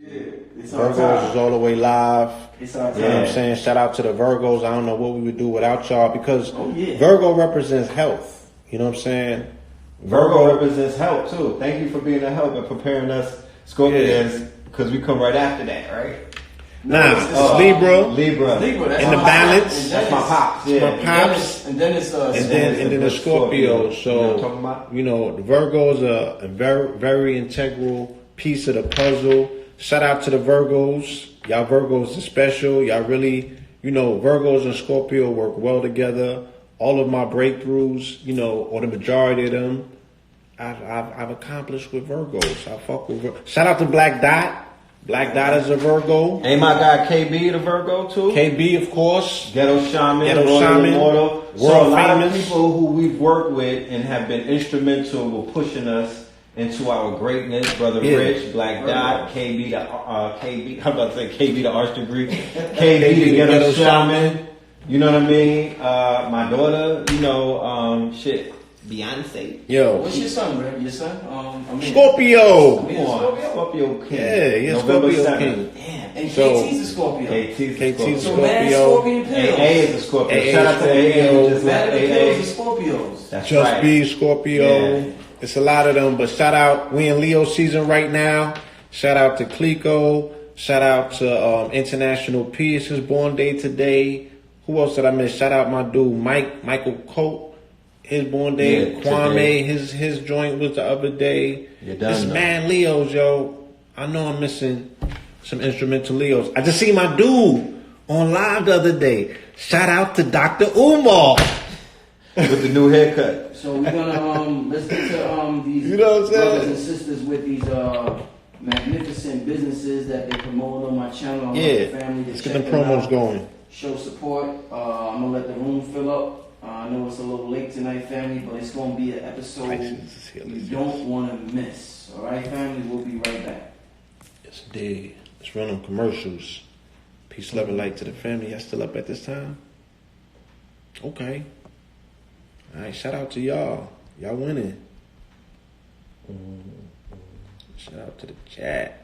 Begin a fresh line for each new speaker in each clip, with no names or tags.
Virgos is all the way live.
It's our time.
You know what I'm saying? Shout out to the Virgos. I don't know what we would do without y'all because Virgo represents health. You know what I'm saying?
Virgo represents health too. Thank you for being a help and preparing us Scorpions because we come right after that, right?
Nah, it's Libra.
That's
in the
my
balance.
That's my pops. Yeah.
My pops.
And then it's
and then the Scorpio. So you know the Virgo is a very very integral piece of the puzzle. Shout out to the Virgos. Y'all Virgos are special. Y'all really, Virgos and Scorpio work well together. All of my breakthroughs, or the majority of them, I've accomplished with Virgos. I fuck with Virgos. Shout out to Black Dot. Black Dot is a Virgo.
Ain't my guy KB the Virgo too?
KB, of course.
Ghetto Shaman.
World
So a lot
famous.
of people who we've worked with and have been instrumental with pushing us into our greatness. Brother Rich, Black Dot, KB the I'm about to say KB the arts degree. KB the Ghetto Shaman. You know what I mean? My daughter, Beyonce.
Yo.
What's your son, bro? Your son?
Scorpio.
Scorpio King.
Yeah,
November
Scorpio
7th.
King.
Damn. And
So-
KT's a Scorpio.
KT's
KT's
So
Scorpio.
mad Scorpion pills.
AA is a Scorpio.
AA
Shout out to AA who just
Mad
left
pills
AA.
are Scorpios.
That's
Just
right.
Be Scorpio.
Yeah.
It's a lot of them, but shout out. We in Leo season right now. Shout out to Clico. Shout out to International Peace. His born day today. Who else did I miss? Shout out my dude Michael Coate. His born day.
Yeah,
Kwame.
today.
His joint was the other day.
You're done,
It's
though.
man Leos, yo. I know I'm missing some instrumental Leos. I just see my dude on live the other day. Shout out to Dr. Umar.
With the new haircut.
So we're gonna let's get to these
You know what I'm saying?
brothers and sisters with these magnificent businesses that they promote on my channel. I want the family to
Let's get
check
the
them
promos
out,
going.
show support. I'm gonna let the room fill up. I know it's a little late tonight, family, but it's gonna be an episode you don't want to miss. All right, family, we'll be right back.
Yes, indeed. Let's run on commercials. Peace, love, and light to the family. Y'all still up at this time? Okay. All right, shout out to y'all. Y'all winning. Shout out to the chat.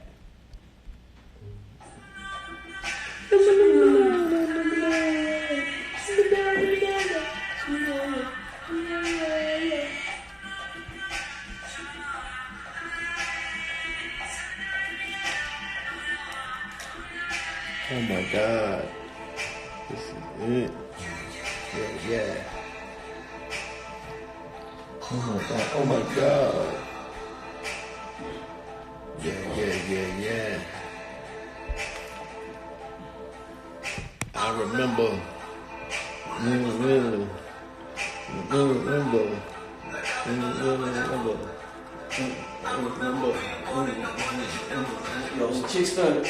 Oh my God. This is it. Yeah. Oh my God. Oh my God. Yeah. I remember.
Yo, chicks done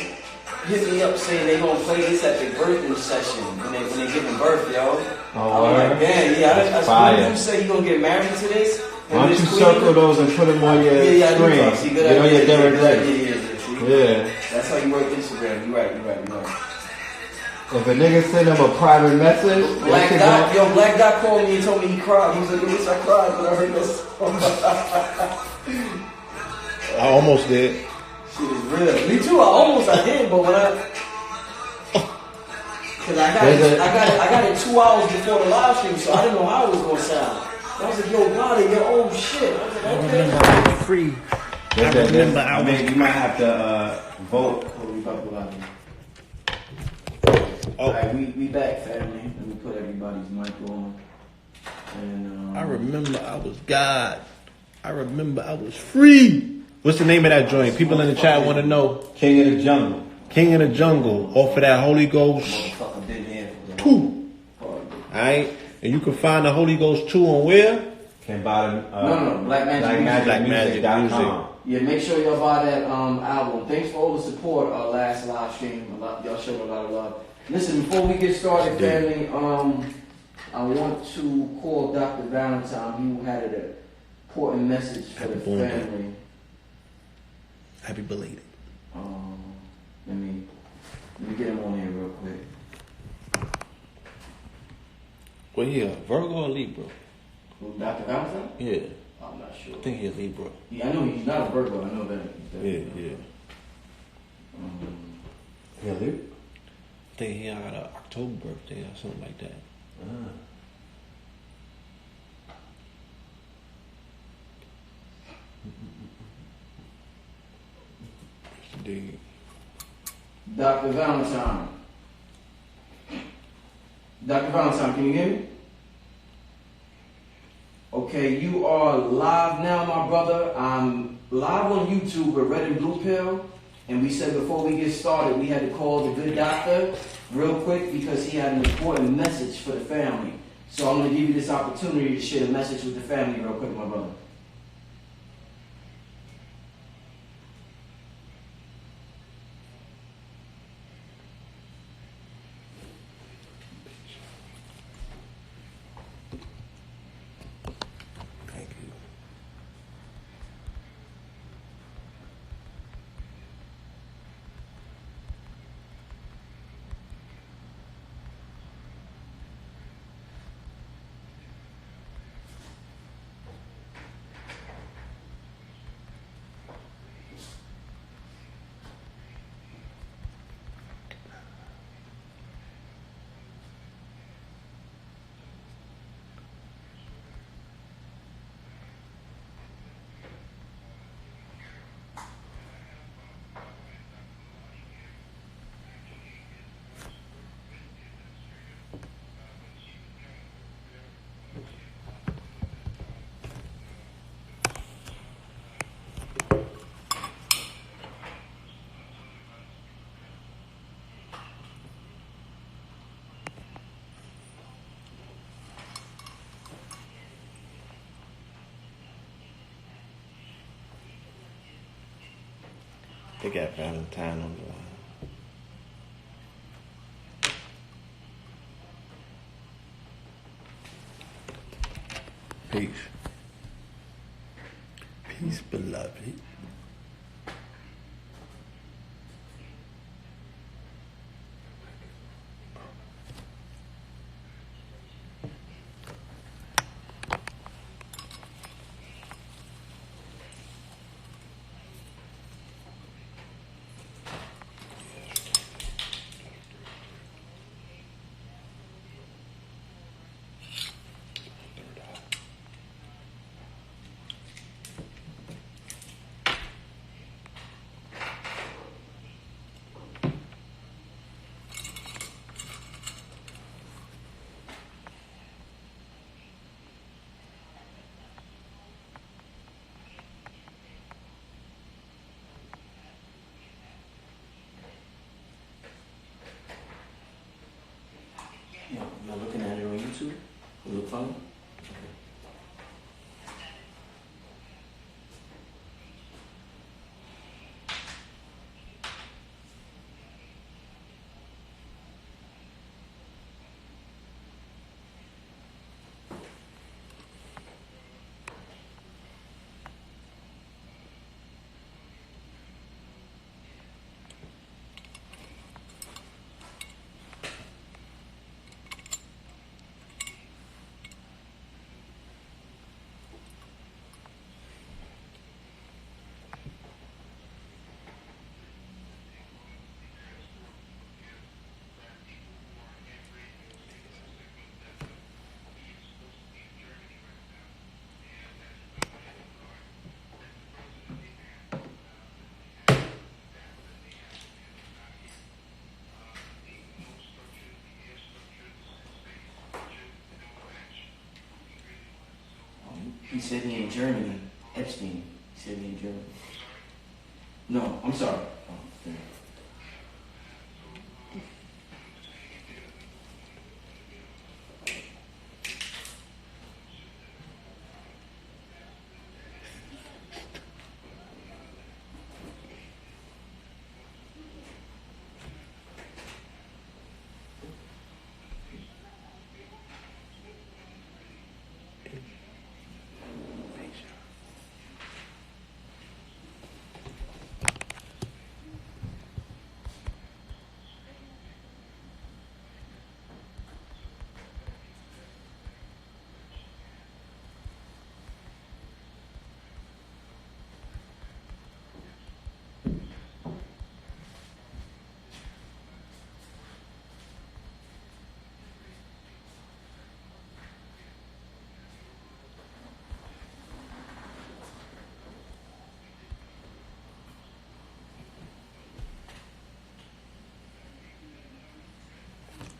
hit me up saying they gonna play this at the birthing session when they giving birth, yo.
Oh,
I'm like, man, yeah.
That's
I
fire.
you say you gonna get married to this?
Why don't you circle those and put them on your
Yeah,
screen?
I do. See, good
Get on
idea.
your Derek
Good
Ray.
idea, see?
Yeah.
That's how you work Instagram. You right.
If a nigga send them a private message,
Black Dot called me and told me he cried. He was like, "Yes, I cried when I heard this."
I almost did.
Shit is real. Me too. I did, but when cause I got it 2 hours before the live stream, so I didn't know how it was gonna sound. I was like, "Yo, Ronnie, yo, oh shit." I was like, "Okay."
I was free. I mean,
you might have to vote.
Alright, we back, family. Let me put everybody's mic on. And
I remember I was God. I remember I was free. What's the name of that joint? People in the chat want to know.
King of the Jungle.
King of the Jungle. Off of that Holy Ghost
motherfucker been here for
2. Alright? And you can find the Holy Ghost 2 on where?
Can buy them.
No,
BlackMagicMusic.com.
Yeah, make sure y'all buy that album. Thanks for all the support last live stream. Y'all showed a lot of love. Listen, before we get started, family, I want to call Dr. Valentine. He had an important message for the family.
Happy belated.
Let me get him on here real quick.
Well, yeah, Virgo or Libra?
Who, Dr. Valentine?
Yeah.
I'm not sure.
I think he's Libra.
Yeah, I know he's not a Virgo. I know that.
Yeah.
Really?
I think he had an October birthday or something like that.
Ah.
Indeed.
Dr. Valentine. Dr. Valentine, can you hear me? Okay, you are live now, my brother. I'm live on YouTube at Red and Blue Pill. And we said before we get started, we had to call the good doctor real quick because he had an important message for the family. So I'm going to give you this opportunity to share the message with the family real quick, my brother.
Thank you. They got Valentine on the line. Peace. Peace, beloved.
Y'all looking at it on YouTube? It look funny? He said he in Germany. Epstein. He said he in Germany. No, I'm sorry. Oh, yeah.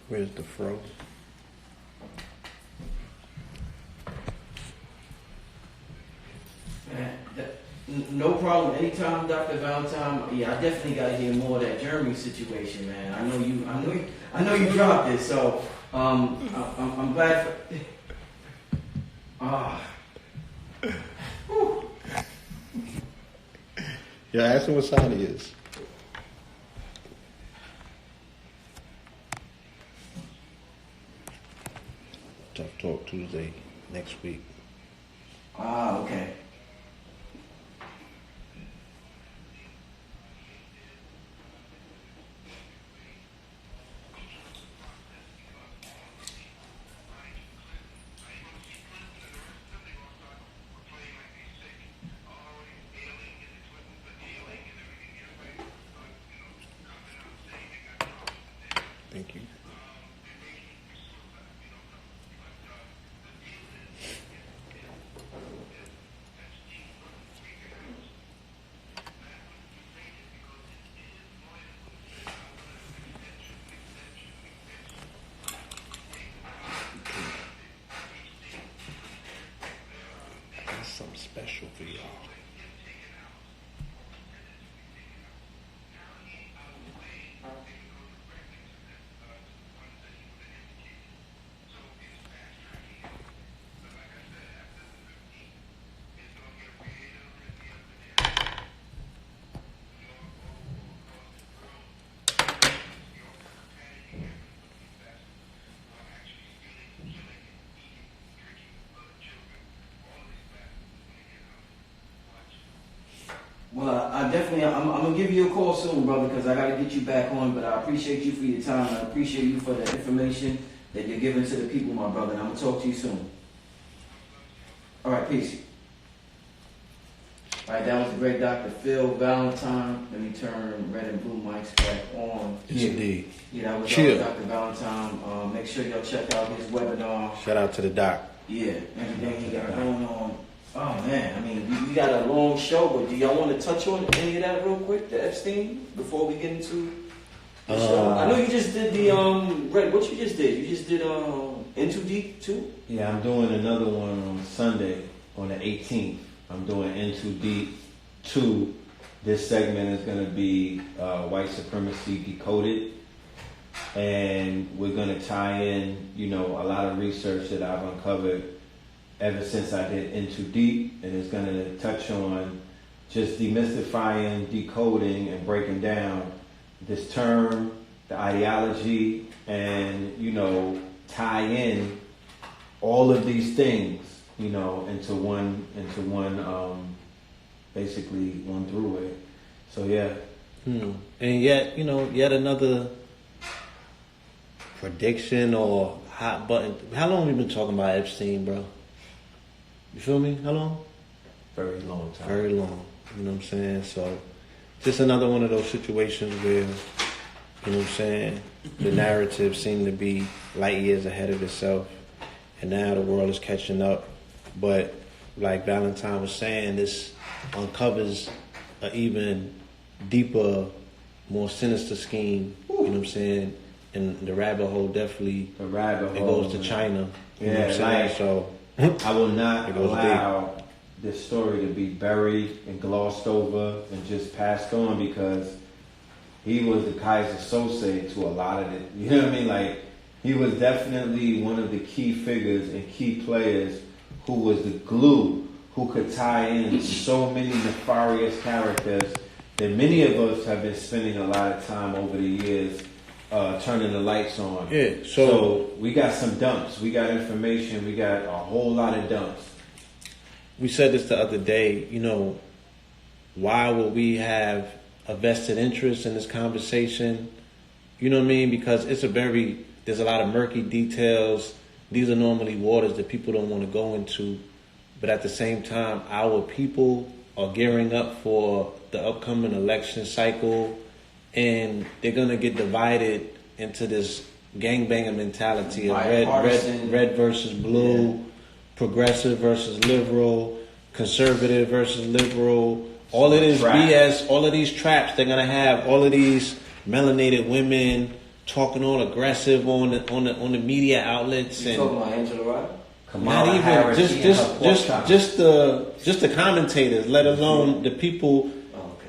Where's the fro?
No problem. Anytime, Dr. Valentine. Yeah, I definitely got to hear more of that Germany situation, man. I know you dropped it, so I'm glad.
Yeah, ask him what side he is. Tough Talk Tuesday next week.
Okay.
Thank you. That's something special for y'all.
Well, I'm gonna give you a call soon, brother, because I gotta get you back on. But I appreciate you for your time. I appreciate you for the information that you're giving to the people, my brother. And I'm gonna talk to you soon. All right, peace. All right, that was the great Dr. Phil Valentine. Let me turn red and blue mics back on.
Yes, indeed.
Yeah, that was
Chill.
Dr. Valentine. Make sure y'all check out his webinar.
Shout out to the doc.
Yeah, everything he got going on. Oh man, I mean, we got a long show, but do y'all want to touch on any of that real quick, the Epstein, before we get into the show? I know you just did the Red. What you just did? You just did In Too Deep too?
Yeah, I'm doing another one on Sunday on the 18th. I'm doing In Too Deep 2. This segment is going to be white supremacy decoded, and we're going to tie in, a lot of research that I've uncovered ever since I did In Too Deep, and it's going to touch on just demystifying, decoding, and breaking down this term, the ideology, and, tie in all of these things, into one, basically one throughway. So, yeah.
And yet, yet another prediction or hot button. How long have we been talking about Epstein, bro? You feel me? How long?
Very long time.
Very long. You know what I'm saying? So, just another one of those situations where, the narrative seemed to be light years ahead of itself, and now the world is catching up. But, like Valentine was saying, this uncovers an even deeper, more sinister scheme. You know what I'm saying? And the rabbit hole definitely.
The rabbit
it
hole.
goes to China. You know
Yeah,
what I'm saying?
like,
So.
I will not
It goes
allow this story to be buried and glossed over and just passed on, because he was the Kaiser Sose to a lot of it. You know what I mean? Like, he was definitely one of the key figures and key players who was the glue, who could tie in so many nefarious characters that many of us have been spending a lot of time over the years turning the lights on.
Yeah,
so we got some dumps. We got information. We got a whole lot of dumps.
We said this the other day, why would we have a vested interest in this conversation? You know what I mean? Because there's a lot of murky details. These are normally waters that people don't want to go into. But at the same time, our people are gearing up for the upcoming election cycle, and they're going to get divided into this gangbanger mentality of red versus blue, progressive versus liberal, conservative versus liberal. All of this BS, all of these traps, they're going to have all of these melanated women talking all aggressive on the media outlets
You
and
talking about Angela Rye?
Kamala
not even
Harris eating her pork chops.
just the commentators, let alone the people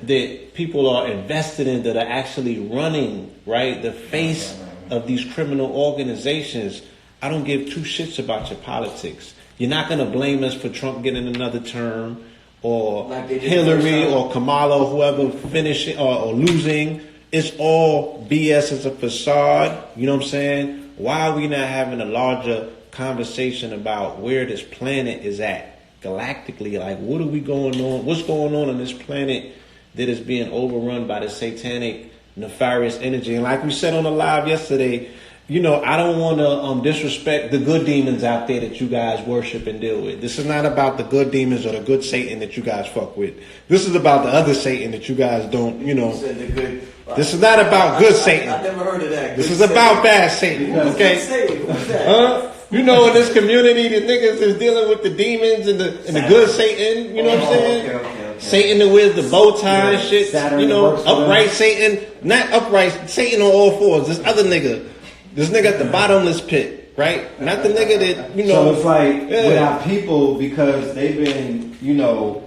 that people are invested in that are actually running, right, the face of these criminal organizations. I don't give two shits about your politics. You're not gonna blame us for Trump getting another term, or
Like they did the
Hillary
first time.
or Kamala or whoever finishing or losing. It's all BS. It's a facade. You know what I'm saying? Why are we not having a larger conversation about where this planet is at galactically? Like, what are we going on? What's going on this planet that is being overrun by the satanic, nefarious energy? And like we said on the live yesterday, you know, I don't want to disrespect the good demons out there that you guys worship and deal with. This is not about the good demons or the good Satan that you guys fuck with. This is about the other Satan that you guys don't, you know.
You said the good.
This is not about good Satan.
I never heard of that.
This
Good
is
Satan.
about bad Satan,
Good
okay?
Satan. Who's that?
Huh? You know, in this community, the niggas is dealing with the demons and the good Satan. You know what I'm saying?
Okay.
Satan that wears the bow tie and shit.
Saturn
You know,
works for them.
upright Satan, not upright Satan on all fours. This other nigga, this nigga at the bottomless pit, right? Not the nigga that you know.
So it's like
Yeah.
without people, because they've been, you know,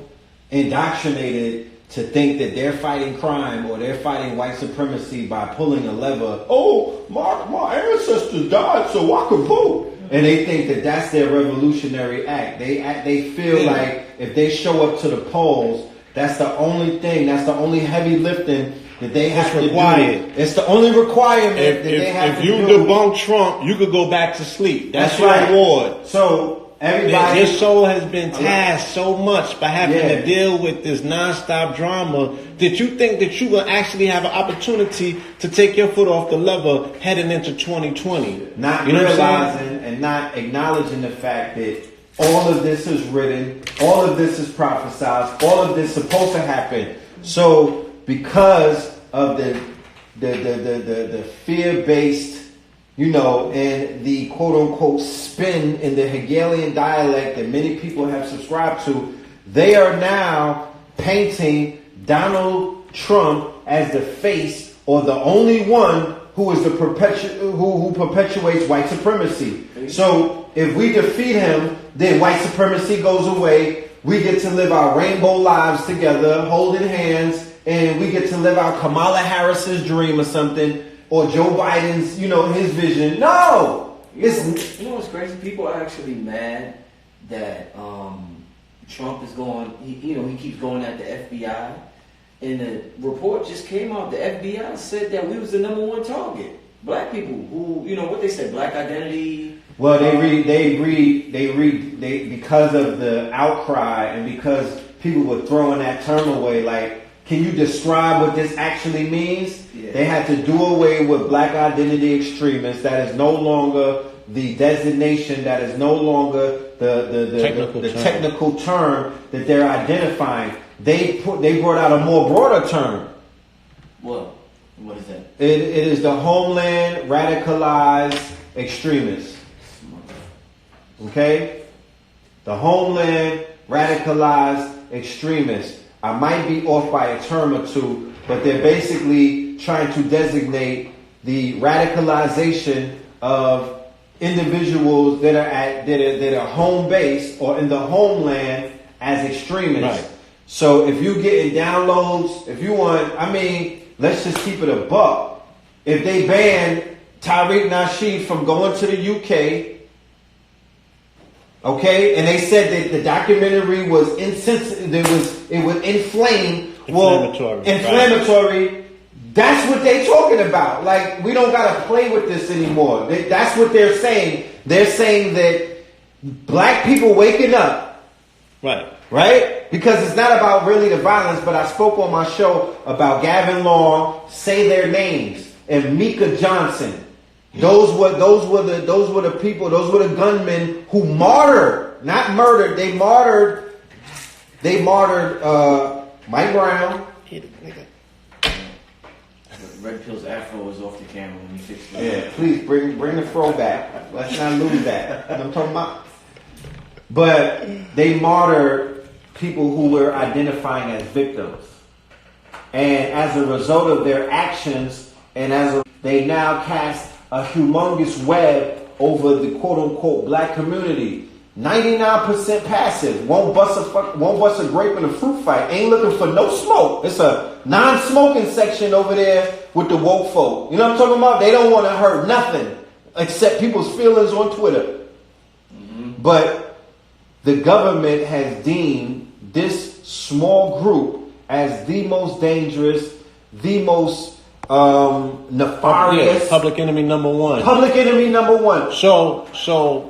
indoctrinated to think that they're fighting crime or they're fighting white supremacy by pulling a lever. Oh, my ancestors died so I could vote. And they think that that's their revolutionary act. They feel
Yeah.
like if they show up to the polls, that's the only thing, that's the only heavy lifting that they have to
required.
do. It's the only requirement
If,
that they have
if
to
you
do.
debunk Trump, you could go back to sleep. That's your
right.
reward.
So everybody,
Your soul has been tasked so much by having
Yeah.
to deal with this nonstop drama that you think that you will actually have an opportunity to take your foot off the lever heading into 2020.
not
You know what I'm saying?
realizing and not acknowledging the fact that all of this is written, all of this is prophesied, all of this is supposed to happen. So because of the fear-based, you know, and the quote-unquote spin in the Hegelian dialect that many people have subscribed to, they are now painting Donald Trump as the face or the only one who is the who perpetuates white supremacy. So if we defeat him, then white supremacy goes away. We get to live our rainbow lives together, holding hands, and we get to live our Kamala Harris's dream or something, or Joe Biden's, you know, his vision. No, it's
You know what's crazy? People are actually mad that Trump is going. He keeps going at the FBI, and the report just came out. The FBI said that we was the number one target. Black people who, you know, what they said, black identity.
well, they because of the outcry and because people were throwing that term away. Like, can you describe what this actually means?
Yeah.
They had to do away with black identity extremists. That is no longer the designation. That is no longer the technical term that they're identifying. They brought out a more broader term.
What? What is that?
It is the Homeland Radicalized Extremists. Okay? The Homeland Radicalized Extremists. I might be off by a term or two, but they're basically trying to designate the radicalization of individuals that are home based or in the homeland as extremists.
Right.
So if you're getting downloads, if you want, let's just keep it a buck. If they ban Tariq Nasheed from going to the UK, okay, and they said that the documentary was insensitive, it was inflamed. Inflammatory. That's what they talking about. Like, we don't gotta play with this anymore. That's what they're saying. They're saying that black people waking up, right? Because it's not about really the violence, but I spoke on my show about Gavin Long, say their names, and Mika Johnson. Those were the people, those were the gunmen who martyred, not murdered, they martyred Mike Brown.
Red Pill's afro is off the camera when you fix it.
Yeah, please bring the fro back. Let's not lose that. I'm talking about. But they martyred people who were identifying as victims. And as a result of their actions, and as a they now cast a humongous web over the quote-unquote black community. 99% passive. Won't bust a grape in a fruit fight. Ain't looking for no smoke. It's a non-smoking section over there with the woke folk. You know what I'm talking about? They don't want to hurt nothing except people's feelings on Twitter. But the government has deemed this small group as the most dangerous, the most nefarious.
Public enemy number one.
Public enemy number one.
So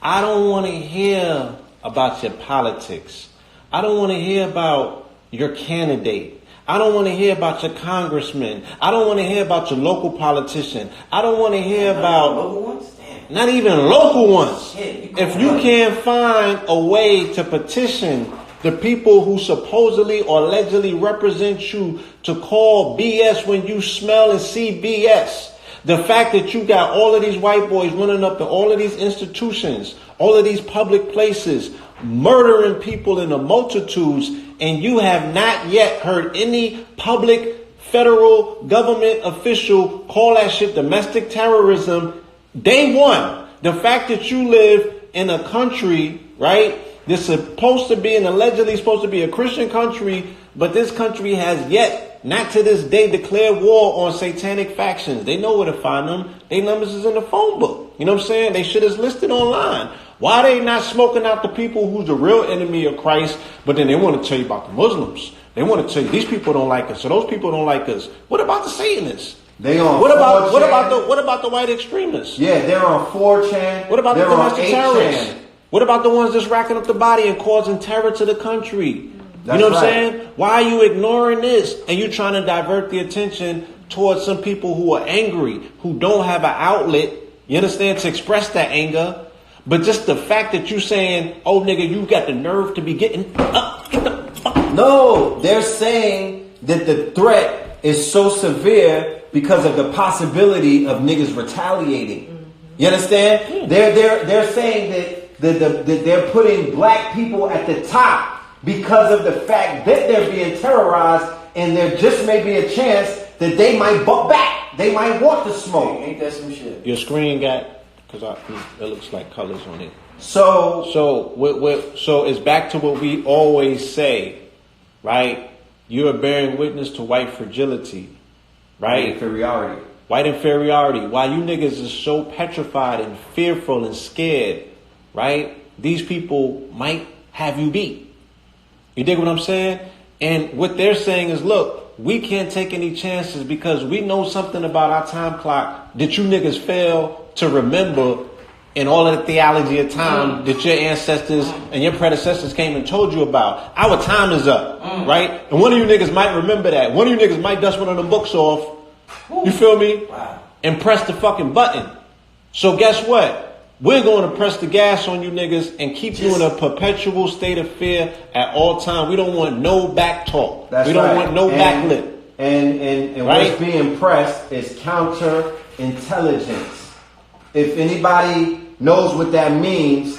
I don't want to hear about your politics. I don't want to hear about your candidate. I don't want to hear about your congressman. I don't want to hear about your local politician. I don't want to hear about
local ones. Damn.
not even local ones.
Shit,
If you can't find a way to petition the people who supposedly or allegedly represent you to call BS when you smell and see BS. The fact that you got all of these white boys running up to all of these institutions, all of these public places, murdering people in the multitudes, and you have not yet heard any public federal government official call that shit domestic terrorism. Day one, the fact that you live in a country, right, that's supposed to be and allegedly supposed to be a Christian country, but this country has yet, not to this day, declared war on satanic factions. They know where to find them. Their numbers is in the phone book. You know what I'm saying? They shit is listed online. Why they not smoking out the people who's the real enemy of Christ, but then they want to tell you about the Muslims. They want to tell you these people don't like us, so those people don't like us. What about the Satanists?
They on
what about
4chan.
what about the white extremists?
Yeah, they're on 4chan.
What about
they're
the domestic
on 8chan.
terrorists? What about the ones that's racking up the body and causing terror to the country?
That's
you know what
right.
I'm saying? Why are you ignoring this? And you trying to divert the attention towards some people who are angry, who don't have an outlet, you understand, to express that anger. But just the fact that you saying, oh nigga, you got the nerve to be getting up. Get the fuck.
No, they're saying that the threat is so severe because of the possibility of niggas retaliating. You understand? They're saying that they're putting black people at the top because of the fact that they're being terrorized, and there just may be a chance that they might buck back. They might want to smoke.
Ain't that some shit?
Your screen got, because it looks like colors on it.
So
So it's back to what we always say, right? You are bearing witness to white fragility, right?
inferiority.
White inferiority. Why you niggas is so petrified and fearful and scared, right? These people might have you beat. You dig what I'm saying? And what they're saying is, look, we can't take any chances because we know something about our time clock that you niggas fail to remember in all of the theology of time that your ancestors and your predecessors came and told you about. Our time is up, right? And one of you niggas might remember that. One of you niggas might dust one of them books off. You feel me?
Wow.
And press the fucking button. So guess what? We're going to press the gas on you niggas and keep you in a perpetual state of fear at all time. We don't want no back talk.
That's
we don't
right.
want no backlip.
And
Right?
what's being pressed is counterintelligence. If anybody knows what that means,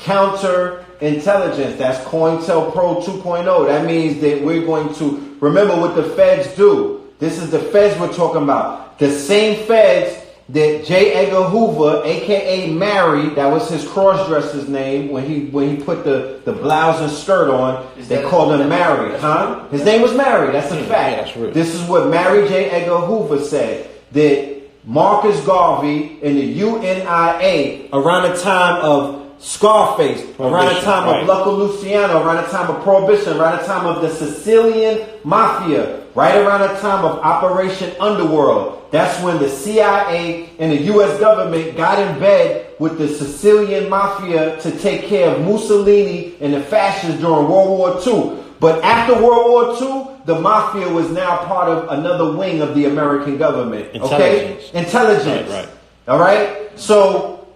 counterintelligence. That's COINTELPRO 2.0. That means that we're going to remember what the feds do. This is the feds we're talking about. The same feds that J. Edgar Hoover, aka Mary, that was his cross-dresser's name when he put the blouse and skirt on, they called him Mary, huh? His name was Mary, that's a fact.
Yeah, that's real.
This is what Mary J. Edgar Hoover said, that Marcus Garvey and the UNIA around the time of Scarface, around the time of Lucky Luciano, around the time of Prohibition, around the time of the Sicilian Mafia, right around the time of Operation Underworld. That's when the CIA and the U.S. government got in bed with the Sicilian Mafia to take care of Mussolini and the fascists during World War II. But after World War II, the Mafia was now part of another wing of the American government.
Intelligence.
Okay? Intelligence.
Right.
All right? So,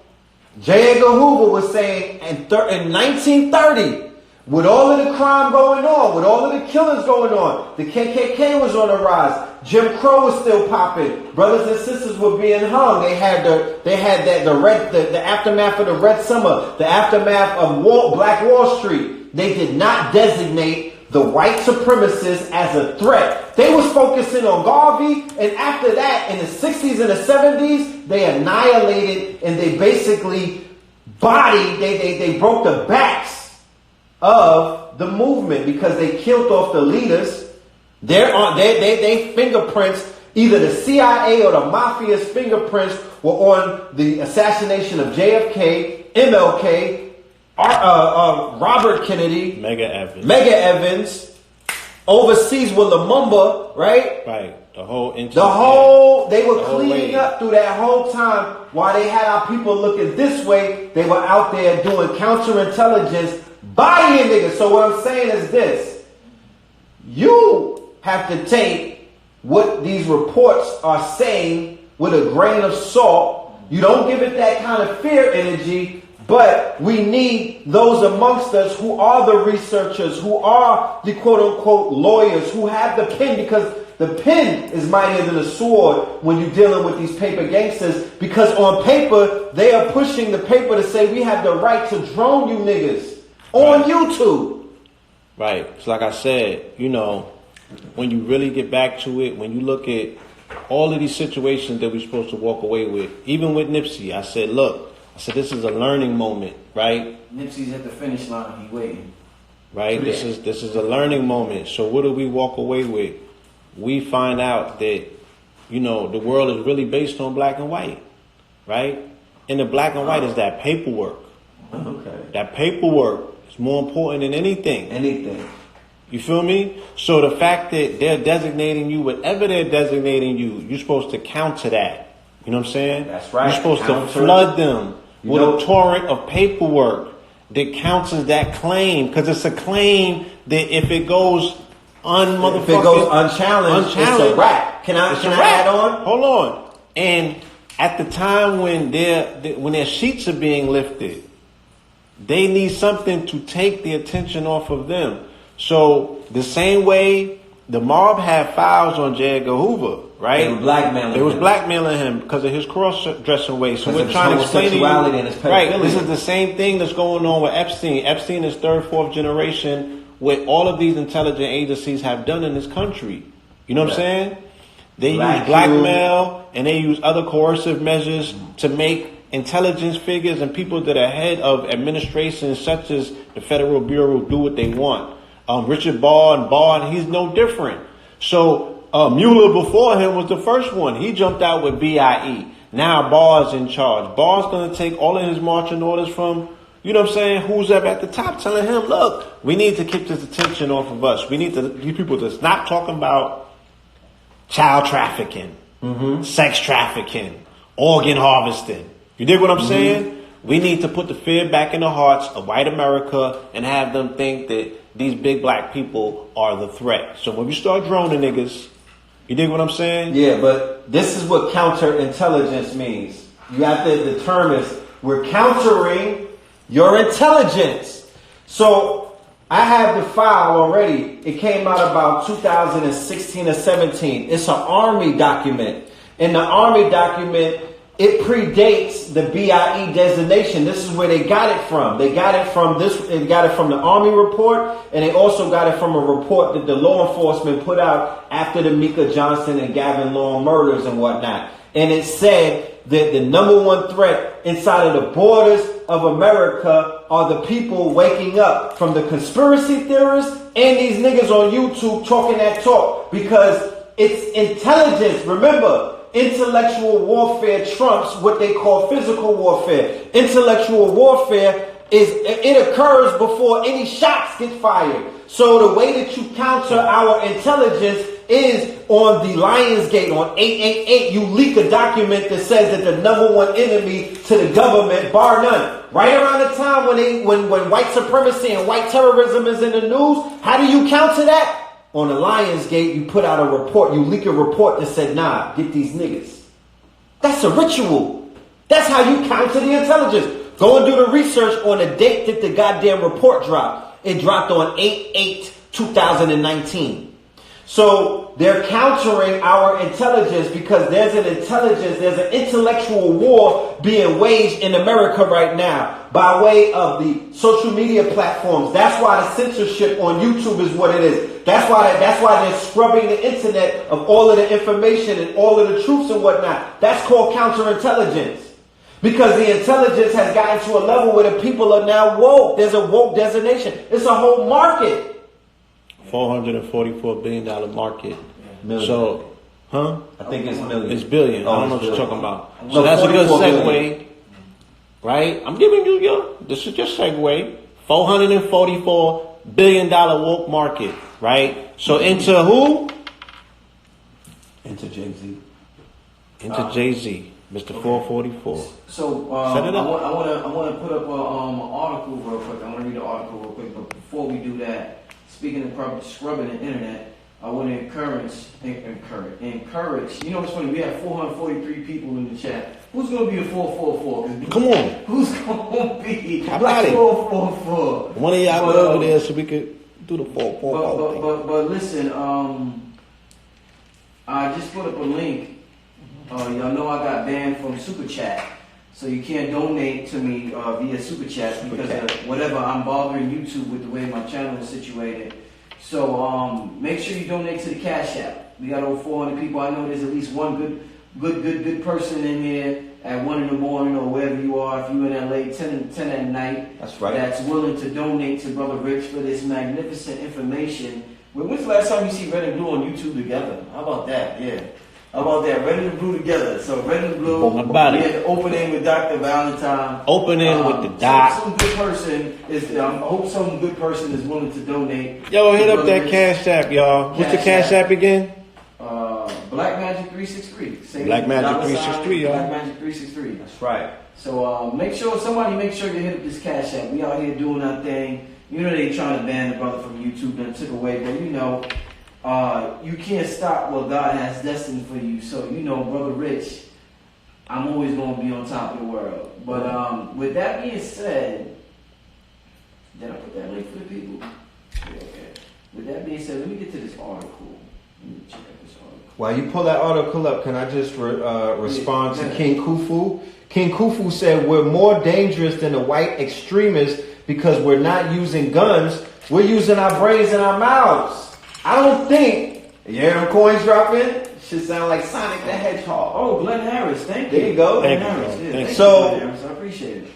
J. Edgar Hoover was saying in 1930, with all of the crime going on, with all of the killings going on, the KKK was on the rise. Jim Crow was still popping. Brothers and sisters were being hung. They had the aftermath of the Red Summer, the aftermath of Black Wall Street. They did not designate the white supremacists as a threat. They was focusing on Garvey, and after that, in the 60s and the 70s, they annihilated and they basically they broke the backs of the movement because they killed off the leaders. They fingerprints, either the CIA or the mafia's fingerprints were on the assassination of JFK, MLK, Robert Kennedy,
Medgar Evans,
overseas with Lumumba, right?
Right. They were
cleaning up through that whole time while they had our people looking this way. They were out there doing counterintelligence, bodying niggas. So what I'm saying is this: you have to take what these reports are saying with a grain of salt. You don't give it that kind of fear energy. But we need those amongst us who are the researchers, who are the quote-unquote lawyers, who have the pen, because the pen is mightier than the sword when you're dealing with these paper gangsters. Because on paper, they are pushing the paper to say we have the right to drone you niggas on YouTube.
Right. It's like I said, when you really get back to it, when you look at all of these situations that we're supposed to walk away with, even with Nipsey, I said, this is a learning moment, right?
Nipsey's at the finish line. He waiting.
Right?
Yeah.
This is a learning moment. So what do we walk away with? We find out that, the world is really based on black and white, right? And the black and white is that paperwork.
Okay.
That paperwork is more important than anything. You feel me? So the fact that they're designating you, whatever they're designating you, you're supposed to counter that. You know what I'm saying?
That's right.
You're supposed to flood them with a torrent of paperwork that counters that claim. Because it's a claim that if it goes
unchallenged, it's a wrap. Can I add on?
Hold on. And at the time when their sheets are being lifted, they need something to take the attention off of them. So the same way the mob had files on J. Edgar Hoover, right?
They was
blackmailing him because of his cross-dressing ways. So we're trying to explain to you,
and his
right? This is the same thing that's going on with Epstein. Epstein is third, fourth generation. What all of these intelligence agencies have done in this country. You know what I'm saying? They use blackmail and they use other coercive measures to make intelligence figures and people that are head of administrations such as the Federal Bureau do what they want. Richard Barr, he's no different. So Mueller before him was the first one. He jumped out with BIE. Now Barr's in charge. Barr's going to take all of his marching orders from, who's up at the top, telling him, look, we need to keep this attention off of us. We need you people to stop talking about child trafficking, sex trafficking, organ harvesting. You dig what I'm saying? We need to put the fear back in the hearts of white America and have them think that these big black people are the threat. So when we start droning niggas, you dig what I'm saying?
Yeah, but this is what counterintelligence means. You have to determine we're countering your intelligence. So I have the file already. It came out about 2016 or 17. It's an Army document. In the Army document, it predates the BIE designation. This is where they got it from. They got it from the Army report, and they also got it from a report that the law enforcement put out after the Mika Johnson and Gavin Long murders and whatnot. And it said that the number one threat inside of the borders of America are the people waking up from the conspiracy theorists and these niggas on YouTube talking that talk, because it's intelligence. Remember, intellectual warfare trumps what they call physical warfare. Intellectual warfare it occurs before any shots get fired. So the way that you counter our intelligence is on the Lionsgate, on 888, you leak a document that says that the number one enemy to the government, bar none, right around the time when white supremacy and white terrorism is in the news, how do you counter that? On the Lionsgate, you put out a report, you leak a report that said, nah, get these niggas. That's a ritual. That's how you counter the intelligence. Go and do the research on the date that the goddamn report dropped. It dropped on 8/8/2019. So they're countering our intelligence because there's an intellectual war being waged in America right now by way of the social media platforms. That's why the censorship on YouTube is what it is. That's why they're scrubbing the internet of all of the information and all of the truths and whatnot. That's called counterintelligence. Because the intelligence has gotten to a level where the people are now woke. There's a woke designation. It's a whole market.
$444 billion market.
Million.
So,
I think it's million.
It's billion. I don't know what you're talking about. So that's a good
44
segue,
billion.
right? I'm giving you this is your segue. $444 billion woke market, right? So into who?
Into Jay-Z.
Into Jay-Z, Mr. 444.
So
Set it
I
up.
want to put up an article real quick. I want to read the article real quick, but before we do that, speaking of scrubbing the internet, I want to encourage. You know what's funny? We have 443 people in the chat. Who's going to be a 444?
Come on.
Who's going to be
How about it?
444?
One of y'all go over there so we could do the 444 thing.
But listen, I just put up a link. Y'all know I got banned from Super Chat. So you can't donate to me via Super Chat because of whatever I'm bothering YouTube with the way my channel is situated. So make sure you donate to the Cash App. We got over 400 people. I know there's at least one good person in here at 1 in the morning or wherever you are. If you're in LA, 10 at night.
That's right.
That's willing to donate to Brother Rich for this magnificent information. When's the last time you see Red and Blue on YouTube together? How about that? Yeah. How about that? Red and Blue together. So Red and Blue.
How about it?
We had the opening with Dr. Valentine.
Opening with the doc.
Some good person is. I hope some good person is willing to donate.
Yo, hit
to
up
Brother
that
Rich.
Cash App, y'all. What's the Cash App again?
Black Magic 363. Say
Black Magic
$363,
363, y'all.
Black Magic 363.
That's right.
So make sure you hit up this Cash App. We out here doing our thing. You know they trying to ban the brother from YouTube and took away, but you know. You can't stop what God has destined for you. So, you know, Brother Rich, I'm always going to be on top of the world. But with that being said, did I put that link for the people? Yeah, okay. With that being said, let me get to this article. Let me check out this article.
While you pull that article up, can I just respond to King Khufu? King Khufu said, we're more dangerous than the white extremists because we're not using guns. We're using our brains and our mouths. I don't think, you hear them coins dropping? Should sound like Sonic the Hedgehog.
Oh, Glenn Harris, thank you.
There you go.
Glenn
Thank you,
Harris,
bro.
yeah,
Thank
thank
you.
So-
you, Glenn Harris. I appreciate it.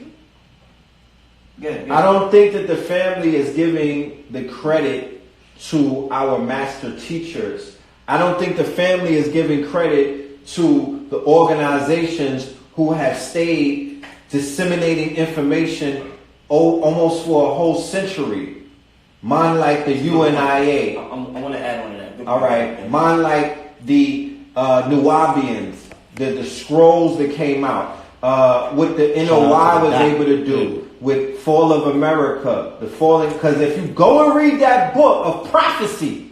Good.
I don't think that the family is giving the credit to our master teachers. I don't think the family is giving credit to the organizations who have stayed disseminating information almost for a whole century. Mine like the UNIA.
I want to add on to that.
All right. Mine like the Nubians, the scrolls that came out. What the NOI was able to do with Fall of America, the falling. Because if you go and read that book of prophecy,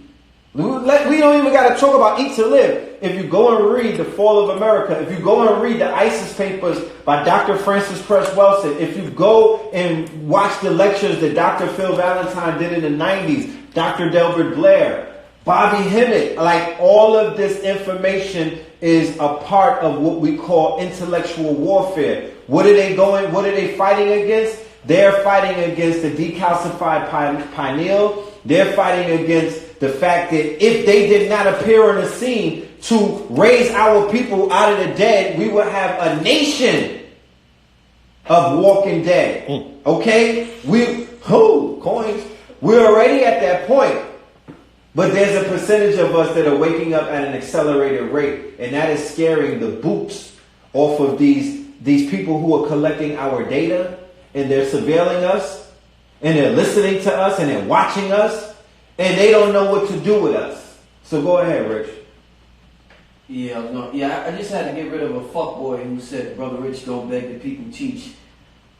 we don't even got to talk about Eat to Live. If you go and read the Fall of America, if you go and read the ISIS papers by Dr. Francis Cress Welsing, if you go and watch the lectures that Dr. Phil Valentine did in the 90s, Dr. Delbert Blair, Bobby Hemmett, like all of this information is a part of what we call intellectual warfare. What are they fighting against? They're fighting against the decalcified pineal. They're fighting against the fact that if they did not appear on the scene to raise our people out of the dead, we would have a nation of walking dead. Okay? Coins. We're already at that point. But there's a percentage of us that are waking up at an accelerated rate, and that is scaring the boots off of these people who are collecting our data, and they're surveilling us, and they're listening to us, and they're watching us, and they don't know what to do with us. So go ahead, Rich.
I just had to get rid of a fuckboy who said, Brother Rich, don't beg the people teach.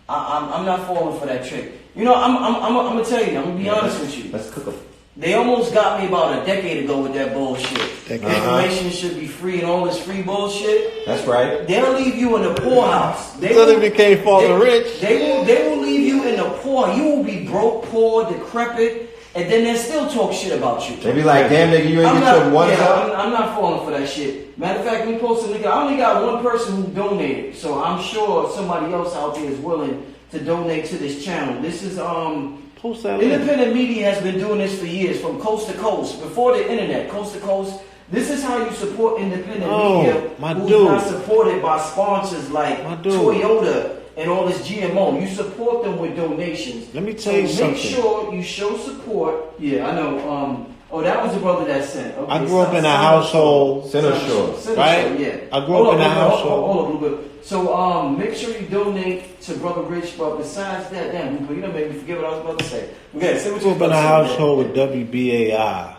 I'm not falling for that trick. You know, I'm gonna tell you, I'm gonna be honest with you.
Let's cook them.
They almost got me about a decade ago with that bullshit. Information should be free and all this free bullshit.
That's right.
They'll leave you in the poorhouse.
Until they became fallen rich.
They will leave you in the poor. You will be broke, poor, decrepit, and then they still talk shit about you.
They be like, damn nigga, you ain't get your ones up.
I'm not falling for that shit. Matter of fact, we posted, nigga, I only got one person who donated, so I'm sure somebody else out there is willing to donate to this channel. This is independent media has been doing this for years, from coast to coast, before the internet, coast to coast. This is how you support independent media who's not supported by sponsors like Toyota and all this GMO. You support them with donations.
Let me tell you something.
Make sure you show support. Yeah, I know. That was the brother that sent. Okay,
I grew up in a household.
Center Shore.
Right?
Yeah.
I grew up in a household.
Hold on, Blue. So make sure you donate to Brother Rich. But besides that, damn, Blue, you don't make me forget what I was about to say. Okay, say what you
grew up in a household with WBAI,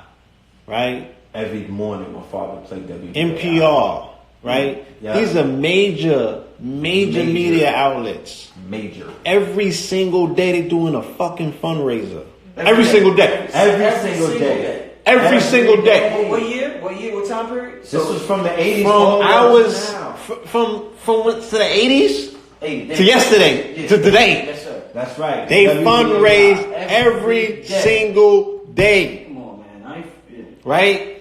right?
Every morning, my father played WBAI.
NPR, right?
Yeah.
These are major media outlets.
Major.
Every single day they doing a fucking fundraiser. Every single day.
Every single day.
Every single day.
What year? What time period?
This was from the 80s.
From what, to the 80s?
80s.
To yesterday. To today.
Yes, sir.
That's right.
They fundraise every single day.
Come on, man.
Right?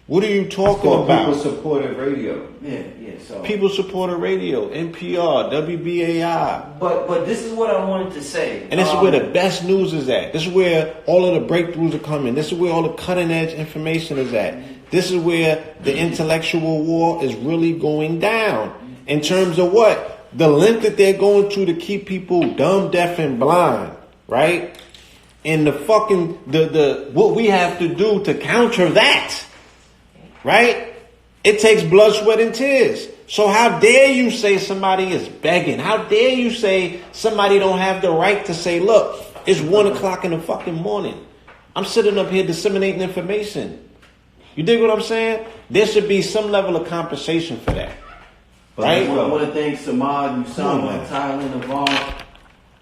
What are you talking about?
People supported radio.
Yeah. So
people supported radio, NPR, WBAI.
But this is what I wanted to say.
And this is where the best news is at. This is where all of the breakthroughs are coming. This is where all the cutting edge information is at. This is where the intellectual war is really going down. In terms of what? The length that they're going to keep people dumb, deaf, and blind. Right? And the fucking what we have to do to counter that. Right? It takes blood, sweat, and tears. So how dare you say somebody is begging? How dare you say somebody don't have the right to say, look, it's 1 o'clock in the fucking morning. I'm sitting up here disseminating information. You dig what I'm saying? There should be some level of compensation for that. Right?
I want to thank Samad, Usama, Thailand, Avant,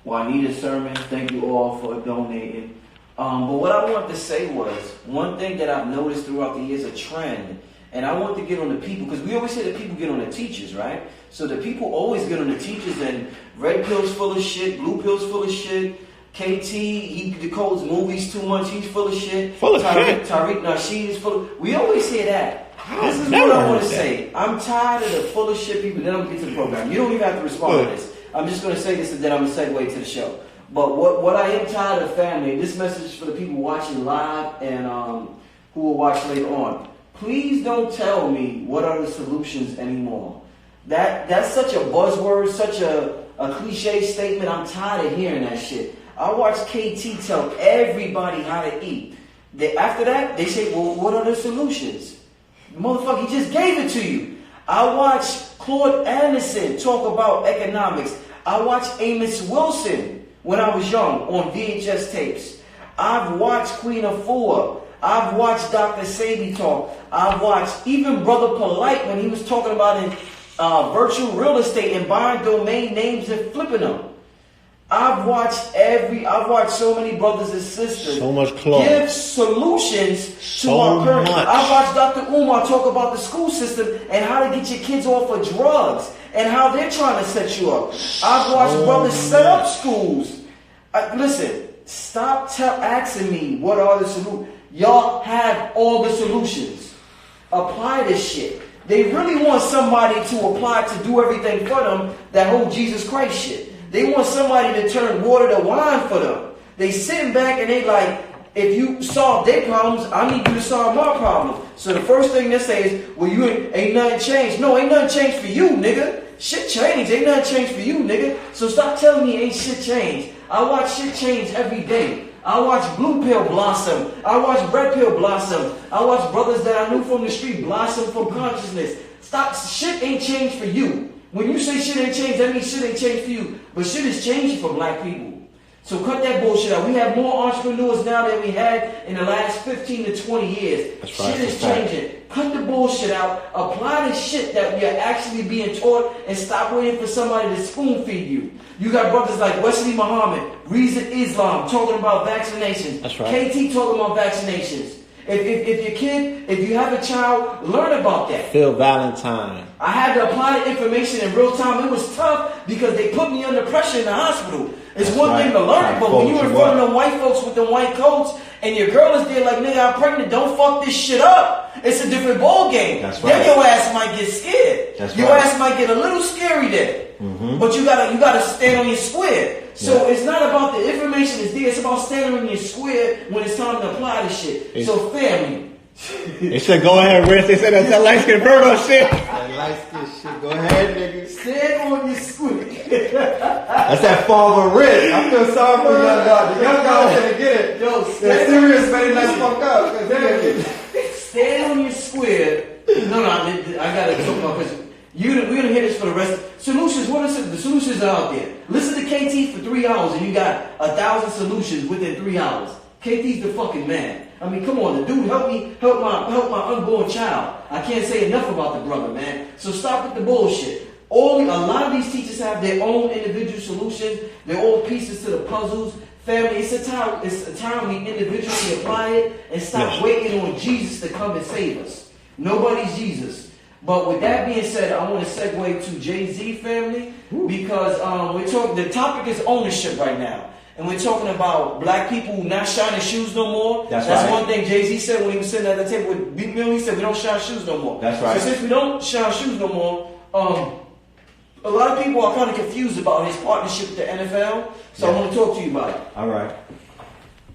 Juanita Sermon. Thank you all for donating. But what I wanted to say was, one thing that I've noticed throughout the years, a trend. And I want to get on the people, because we always say that people get on the teachers, right? So the people always get on the teachers, and red pill's full of shit, blue pill's full of shit. KT, he decodes movies too much, he's full of shit. Tariq Nasheed is full of... We always hear that. This is what I want to say. I'm tired of the full of shit people. Then I'm going to get to the program. You don't even have to respond to this. I'm just going to say this, and then I'm going to segue to the show. But what I am tired of, family, this message is for the people watching live and who will watch later on. Please don't tell me what are the solutions anymore. That's such a buzzword, such a cliche statement. I'm tired of hearing that shit. I watch KT tell everybody how to eat. After that, they say, well, what are the solutions? The motherfucker, he just gave it to you. I watch Claude Anderson talk about economics. I watched Amos Wilson when I was young on VHS tapes. I've watched Queen Afua. I've watched Dr. Sabi talk. I've watched even Brother Polite when he was talking about in virtual real estate and buying domain names and flipping them. I've watched so many brothers and sisters
so much
give solutions to our current. I've watched Dr. Umar talk about the school system and how to get your kids off of drugs and how they're trying to set you up. I've watched brothers set up schools. Listen, stop asking me what are the solutions. Y'all have all the solutions. Apply this shit. They really want somebody to apply to do everything for them, that whole Jesus Christ shit. They want somebody to turn water to wine for them. They sitting back and they like, if you solve their problems, I need you to solve my problem. So the first thing they say is, well, you ain't nothing changed. No, ain't nothing changed for you, nigga. Shit changed. Ain't nothing changed for you, nigga. So stop telling me ain't shit changed. I watch shit change every day. I watch blue pill blossom. I watch red pill blossom. I watch brothers that I knew from the street blossom from consciousness. Stop. Shit ain't changed for you. When you say shit ain't changed, that means shit ain't changed for you. But shit is changing for black people. So cut that bullshit out. We have more entrepreneurs now than we had in the last 15 to 20 years.
That's right,
shit is changing. Cut the bullshit out. Apply the shit that we are actually being taught and stop waiting for somebody to spoon feed you. You got brothers like Wesley Muhammad, Reason Islam talking about vaccinations.
That's right.
KT talking about vaccinations. If your kid, if you have a child, learn about that.
Phil Valentine.
I had to apply the information in real time. It was tough because they put me under pressure in the hospital. It's
That's
one
right.
thing to learn it, but when you're in front of them white folks with them white coats and your girl is there like, nigga, I'm pregnant, don't fuck this shit up. It's a different ball game.
That's
Then
right.
your ass might get scared.
That's
your
right.
ass might get a little scary there. But you gotta stand on your square. So it's not about the information is there, it's about standing on your square when it's time to apply the shit. So family.
They said, go ahead, Rich. They said that's that light skin Virgo shit.
That light skin shit. Go ahead, nigga.
Stand on your square.
That's that Father Rich. I feel sorry for the young guy. The young guy gonna get it.
Yo,
They're serious, man. Let's fuck up.
Stand on your square. No, I gotta talk about because we're gonna hear this for the rest. Solutions. What are the solutions are out there? Listen to KT for 3 hours and you got 1,000 solutions within 3 hours. KT's the fucking man. I mean, come on, the dude help my unborn child. I can't say enough about the brother, man. So stop with the bullshit. A lot of these teachers have their own individual solutions. They're all pieces to the puzzles. Family, it's a time we individually apply it and stop waiting on Jesus to come and save us. Nobody's Jesus. But with that being said, I want to segue to Jay-Z, family, because the topic is ownership right now. And we're talking about black people not shining shoes no more.
That's
right.
One
thing Jay-Z said when he was sitting at the table with Big Mill. He said we don't shine shoes no more.
That's right.
So since we don't shine shoes no more, a lot of people are kind of confused about his partnership with the NFL. So I want to talk to you about it.
All right.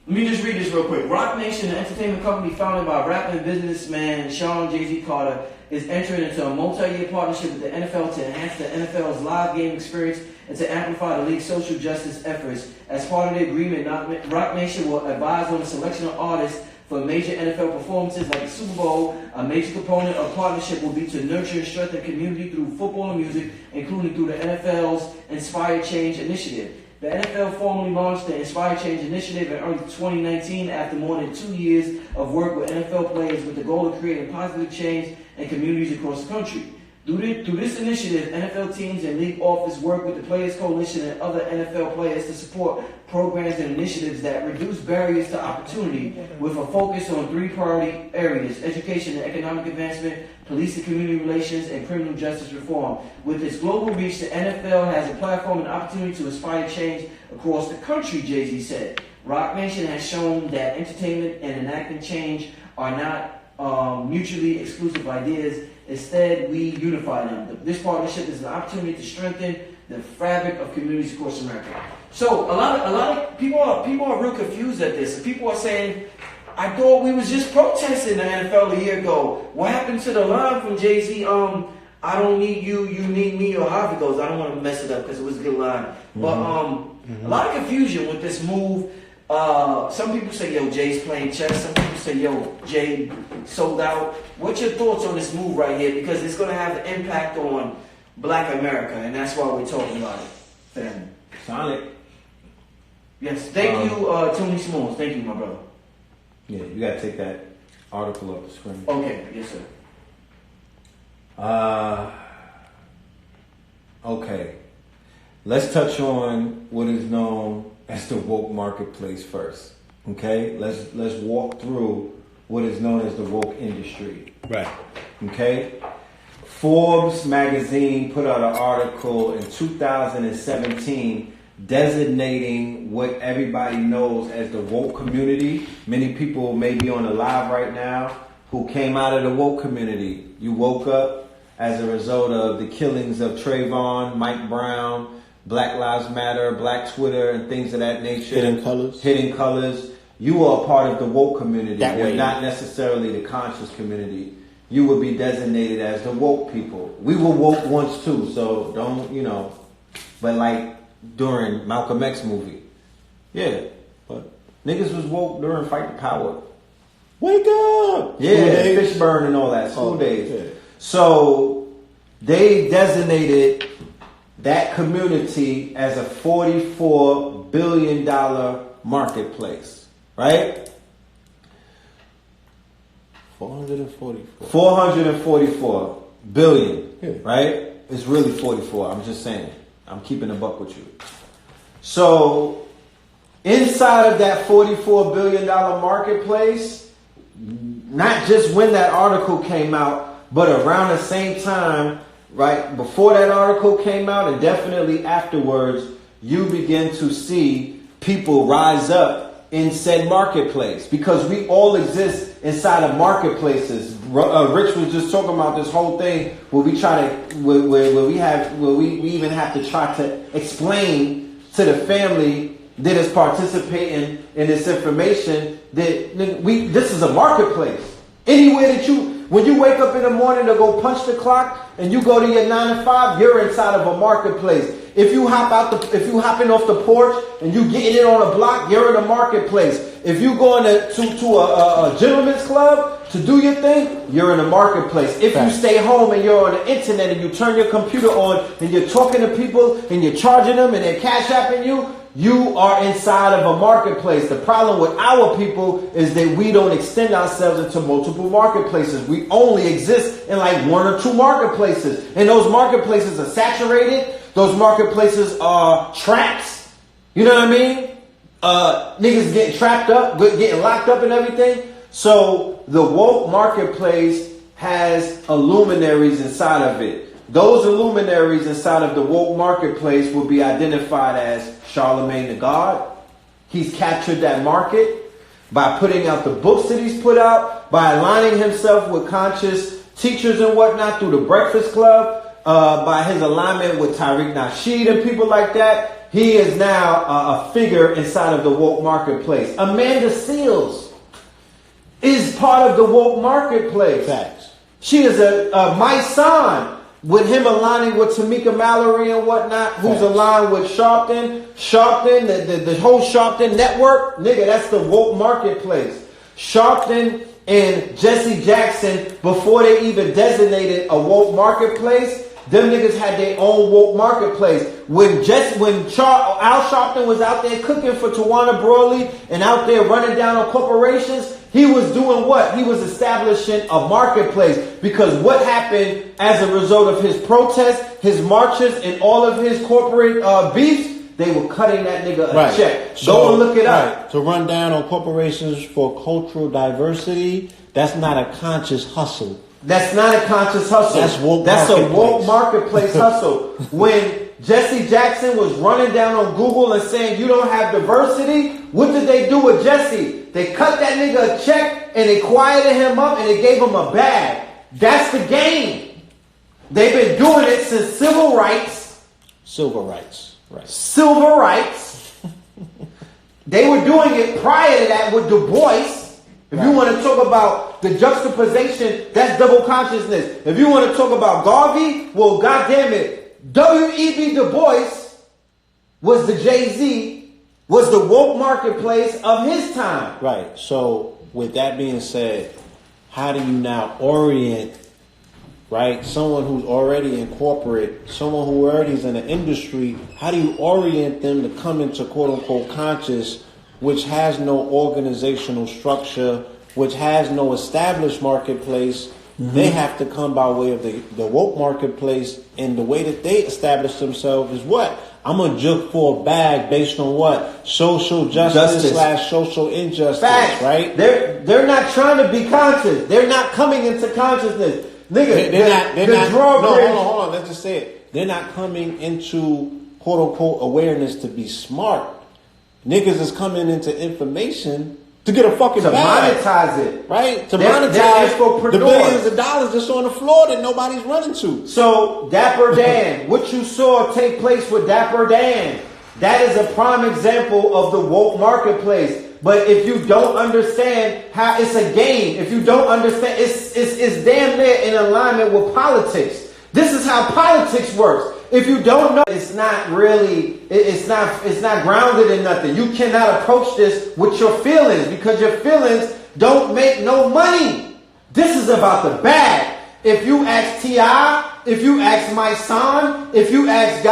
Let me just read this real quick. Rock Nation, an entertainment company founded by rapper and businessman Sean Jay-Z Carter, is entering into a multi-year partnership with the NFL to enhance the NFL's live game experience and to amplify the league's social justice efforts. As part of the agreement, Rock Nation will advise on the selection of artists for major NFL performances like the Super Bowl. A major component of partnership will be to nurture and strengthen community through football and music, including through the NFL's Inspire Change initiative. The NFL formally launched the Inspire Change initiative in early 2019 after more than 2 years of work with NFL players with the goal of creating positive change in communities across the country. Through this initiative, NFL teams and league office work with the Players Coalition and other NFL players to support programs and initiatives that reduce barriers to opportunity with a focus on 3 priority areas: education and economic advancement, police and community relations, and criminal justice reform. With its global reach, the NFL has a platform and opportunity to inspire change across the country, Jay-Z said. Rock Nation has shown that entertainment and enacting change are not mutually exclusive ideas. Instead, we unify them. This partnership is an opportunity to strengthen the fabric of communities across America. So a lot of people are real confused at this. People are saying, I thought we was just protesting the NFL a year ago. What happened to the line from Jay-Z? I don't need you, you need me, or however it goes. I don't want to mess it up because it was a good line. But a lot of confusion with this move. Some people say, yo, Jay's playing chess. Some people say, yo, Jay sold out. What's your thoughts on this move right here? Because it's going to have an impact on Black America, and that's why we're talking about it, family.
Sonic.
Yes, thank you, Tony Smalls. Thank you, my brother.
Yeah, you gotta take that article off the screen.
Okay, yes, sir.
Okay. Let's touch on what is known as the woke marketplace first. Okay? Let's walk through what is known as the woke industry.
Right.
Okay? Forbes magazine put out an article in 2017 designating what everybody knows as the woke community. Many people may be on the live right now who came out of the woke community. You woke up as a result of the killings of Trayvon, Mike Brown, Black Lives Matter, Black Twitter, and things of that nature.
Hidden colors.
Hidden colors. You are a part of the woke community.
That way.
You're not necessarily the conscious community. You would be designated as the woke people. We were woke once too, so don't, but like during Malcolm X movie. Yeah, but niggas was woke during Fight the Power.
Wake up!
Yeah, Fishburne and all that, school days. Yeah. So they designated that community as a $44 billion marketplace, right? 444 billion, right? It's really 44. I'm just saying. I'm keeping a buck with you. So inside of that $44 billion marketplace, not just when that article came out, but around the same time, right before that article came out, and definitely afterwards, you begin to see people rise up in said marketplace, because we all exist inside of marketplaces. Rich was just talking about this whole thing where we try to, where we even have to try to explain to the family that is participating in this information that this is a marketplace. Anywhere that when you wake up in the morning to go punch the clock and you go to your 9 to 5, you're inside of a marketplace. If you hopping off the porch and you getting it on a block, you're in a marketplace. If you going to a gentleman's club to do your thing, you're in a marketplace. If you stay home and you're on the internet and you turn your computer on and you're talking to people and you're charging them and they're cash apping you, you are inside of a marketplace. The problem with our people is that we don't extend ourselves into multiple marketplaces. We only exist in like 1 or 2 marketplaces. And those marketplaces are saturated. Those marketplaces are traps. You know what I mean? Niggas getting trapped up, getting locked up and everything. So the woke marketplace has luminaries inside of it. Those luminaries inside of the woke marketplace will be identified as Charlemagne the God. He's captured that market by putting out the books that he's put out, by aligning himself with conscious teachers and whatnot through the Breakfast Club, by his alignment with Tariq Nasheed and people like that. He is now a figure inside of the woke marketplace. Amanda Seales is part of the woke marketplace.
Facts.
She is a my son. With him aligning with Tamika Mallory and whatnot, who's aligned with Sharpton, the whole Sharpton network, nigga, that's the woke marketplace. Sharpton and Jesse Jackson, before they even designated a woke marketplace, them niggas had their own woke marketplace. When Al Sharpton was out there cooking for Tawana Brawley and out there running down on corporations, he was doing what? He was establishing a marketplace. Because what happened as a result of his protests, his marches, and all of his corporate beefs, they were cutting that nigga a check. Go and look it up.
To run down on corporations for cultural diversity, that's not a conscious hustle.
That's not a conscious hustle. That's a woke marketplace hustle. When Jesse Jackson was running down on Google and saying you don't have diversity, what did they do with Jesse? They cut that nigga a check and they quieted him up and they gave him a bag. That's the game. They've been doing it since civil rights.
Civil rights. Right.
Civil rights. They were doing it prior to that with Du Bois. If you want to talk about the juxtaposition, that's double consciousness. If you want to talk about Garvey, well, goddamn it, W.E.B. Du Bois was the Jay-Z, was the woke marketplace of his time.
Right. So, with that being said, how do you now orient, right, someone who's already in corporate, someone who already is in the industry, how do you orient them to come into quote-unquote conscious, which has no organizational structure, which has no established marketplace? Mm-hmm. They have to come by way of the woke marketplace, and the way that they establish themselves is what? I'm going to jump for a bag based on what? Social justice / social injustice. Facts. Right?
They're not trying to be conscious. They're not coming into consciousness. Nigga,
hold on. Let's just say it. They're not coming into quote-unquote awareness to be smart. Niggas is coming into information to get a fucking bag.
Monetize it.
Right? To monetize the billions of dollars that's on the floor that nobody's running to.
So, Dapper Dan, what you saw take place with Dapper Dan, that is a prime example of the woke marketplace. But if you don't understand how it's a game, if you don't understand, it's damn near in alignment with politics. This is how politics works. If you don't know, it's not grounded in nothing. You cannot approach this with your feelings because your feelings don't make no money. This is about the bag. If you ask T.I., if you ask my son, if you ask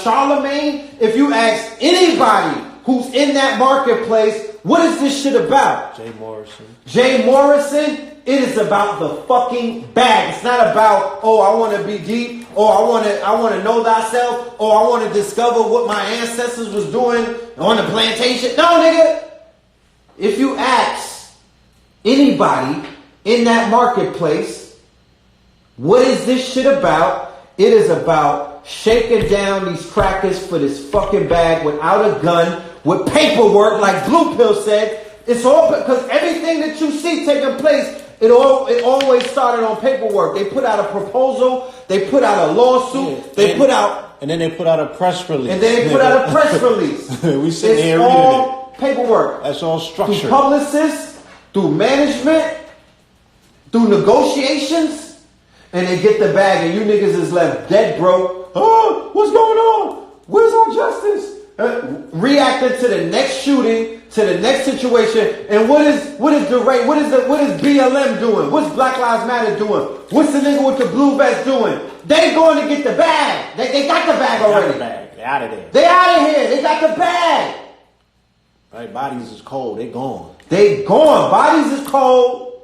Charlemagne, if you ask anybody who's in that marketplace, what is this shit about? Jay Morrison. It is about the fucking bag. It's not about, oh, I want to be deep, or I want to know thyself, or I want to discover what my ancestors was doing on the plantation. No, nigga. If you ask anybody in that marketplace, what is this shit about? It is about shaking down these crackers for this fucking bag without a gun, with paperwork, like Blue Pill said. It's all because everything that you see taking place, it always started on paperwork. They put out a proposal, they put out a lawsuit, and then they put out a press release.
We sit
it's
here
all paperwork.
That's all structured.
Through publicists, through management, through negotiations, and they get the bag, and you niggas is left dead broke. Oh, what's going on? Where's our justice? Reacting to the next shooting, to the next situation, and what is BLM doing? What's Black Lives Matter doing? What's the nigga with the blue vest doing? They going to get the bag. They got the bag already.
They out of there.
They out of here. They got the bag.
Right, bodies is cold. They gone.
They gone. Bodies is cold.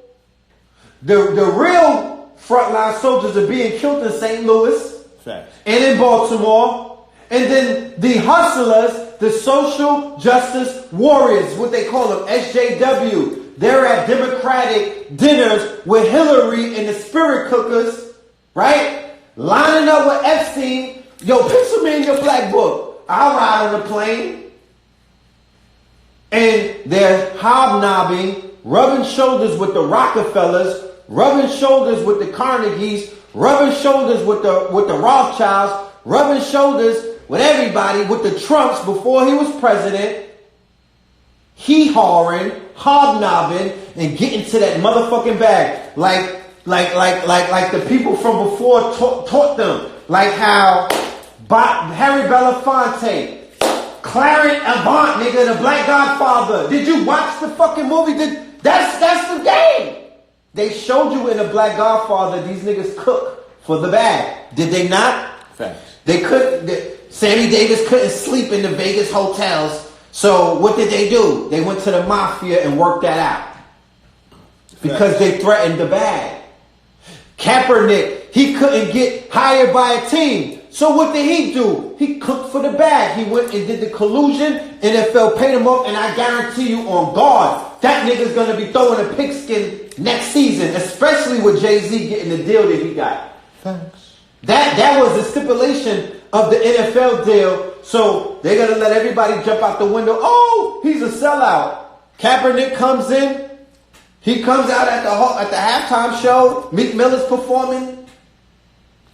The real frontline soldiers are being killed in St. Louis.
Facts.
And in Baltimore. And then the hustlers, the social justice warriors, what they call them, SJW. They're at Democratic dinners with Hillary and the spirit cookers, right? Lining up with Epstein. Yo, picture me in your black book. I'll ride on the plane. And they're hobnobbing, rubbing shoulders with the Rockefellers, rubbing shoulders with the Carnegies, rubbing shoulders with the Rothschilds, rubbing shoulders with everybody, with the Trumps before he was president, hee-hawing, hobnobbing, and getting to that motherfucking bag. Like the people from before taught them. Like how Harry Belafonte, Clarence Avant, nigga, the Black Godfather. Did you watch the fucking movie? That's the game. They showed you in the Black Godfather, these niggas cook for the bag. Did they not?
Facts.
They couldn't. Sammy Davis couldn't sleep in the Vegas hotels. So what did they do? They went to the mafia and worked that out. Because they threatened the bag. Kaepernick, he couldn't get hired by a team. So what did he do? He cooked for the bag. He went and did the collusion. NFL paid him off. And I guarantee you on God, that nigga's going to be throwing a pigskin next season. Especially with Jay-Z getting the deal that he got.
Thanks.
That was the stipulation of the NFL deal. So they're going to let everybody jump out the window. Oh, he's a sellout. Kaepernick comes in. He comes out at the halftime show. Meek Miller's performing.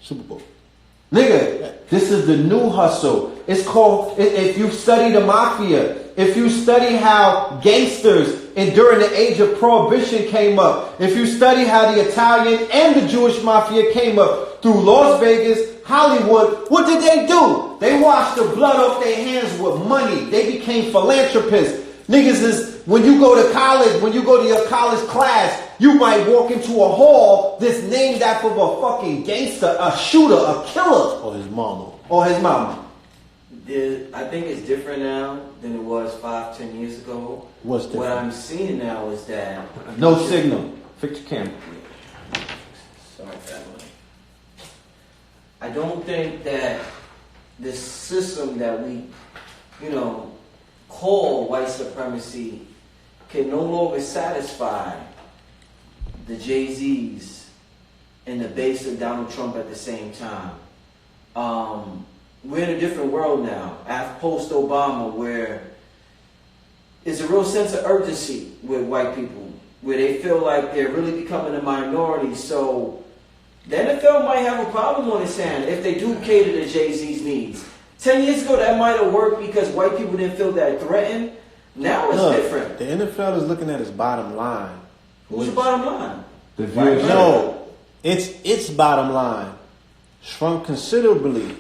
Super Bowl.
Nigga, this is the new hustle. It's called, if you study the mafia, if you study how gangsters and during the age of prohibition came up, if you study how the Italian and the Jewish mafia came up through Las Vegas, Hollywood, what did they do? They washed the blood off their hands with money. They became philanthropists. Niggas is, when you go to college, when you go to your college class, you might walk into a hall that's named after a fucking gangster, a shooter, a killer.
Or his mama.
Or his mama.
I think it's different now than it was 5-10 years ago.
What's different?
What I'm seeing now is that...
No signal. Fix your camera.
Sorry, family. I don't think that this system that we, call white supremacy can no longer satisfy the Jay-Z's and the base of Donald Trump at the same time. We're in a different world now, after post-Obama, where there's a real sense of urgency with white people, where they feel like they're really becoming a minority. So the NFL might have a problem on its hand if they do cater to Jay-Z's needs. 10 years ago, that might have worked because white people didn't feel that threatened. Now it's different.
The NFL is looking at its bottom line.
Who's the bottom line?
The viewership.
No, its bottom line shrunk considerably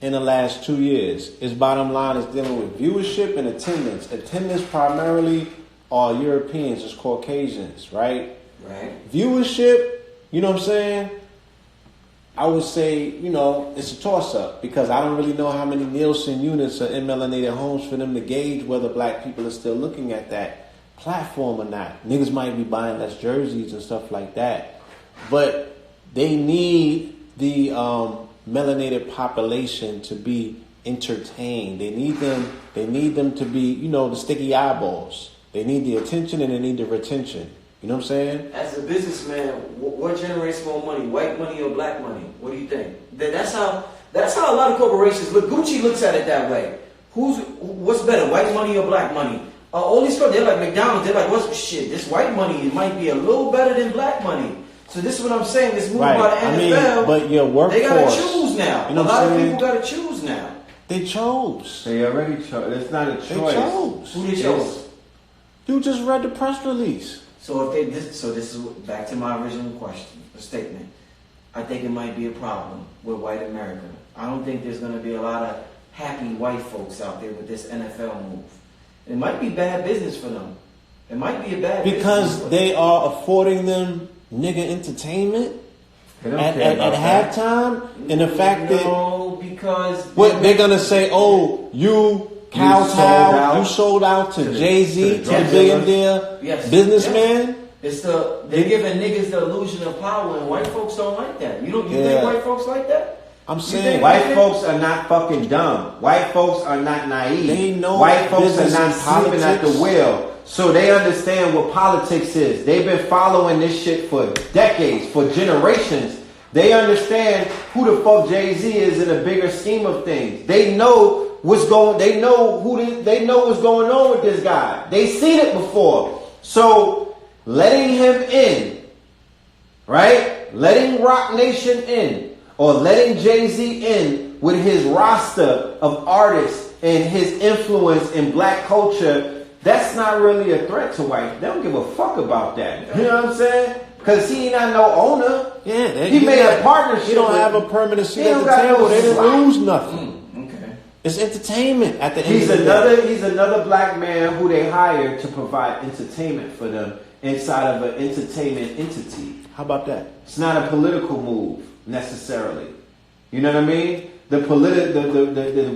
in the last 2 years. Its bottom line is dealing with viewership and attendance. Attendance primarily are Europeans, it's Caucasians, right?
Right.
Viewership, you know what I'm saying? I would say, it's a toss-up because I don't really know how many Nielsen units are in melanated homes for them to gauge whether black people are still looking at that platform or not. Niggas might be buying less jerseys and stuff like that. But they need the melanated population to be entertained. They need them to be, the sticky eyeballs. They need the attention and they need the retention. You know what I'm saying?
As a businessman, what generates more money, white money or black money? What do you think? That's how a lot of corporations look. Gucci looks at it that way. What's better, white money or black money? All these stores, they're like McDonald's. They're like, what's shit? This white money might be a little better than black money. So this is what I'm saying. This move by the NFL,
but your workforce,
they gotta choose now.
You know
a lot of people gotta choose now.
They chose.
They already chose. It's not a choice.
They chose.
Who they chose?
You just read the press release.
So this is back to my original question, the statement. I think it might be a problem with white America. I don't think there's going to be a lot of happy white folks out there with this NFL move. It might be bad business for them. It might be a bad
because
business for
they
them.
are affording them nigga entertainment at halftime, and the fact that
because
what they're gonna say, oh, you kowtowed, you sold out to Jay-Z, to the billionaire businessman.
It's they're giving niggas the illusion of power, and white folks don't like that. You think white folks like that?
I'm saying
white folks are not fucking dumb. White folks are not naive.
They know
white folks are not sleeping
politics.
at the wheel. So they understand what politics is. They've been following this shit for decades, for generations. They understand who the fuck Jay-Z is in a bigger scheme of things. They know what's going. They know they know what's going on with this guy. They seen it before. So letting him in, right? Letting Rock Nation in, or letting Jay-Z in with his roster of artists and his influence in black culture. That's not really a threat to white. They don't give a fuck about that. You know what I'm saying? Because he not no owner.
Yeah,
he made a partnership.
He don't have a permanent seat at the table. They didn't lose nothing.
Okay.
It's entertainment at the end of the day.
He's another black man who they hired to provide entertainment for them inside of an entertainment entity.
How about that?
It's not a political move necessarily. You know what I mean? The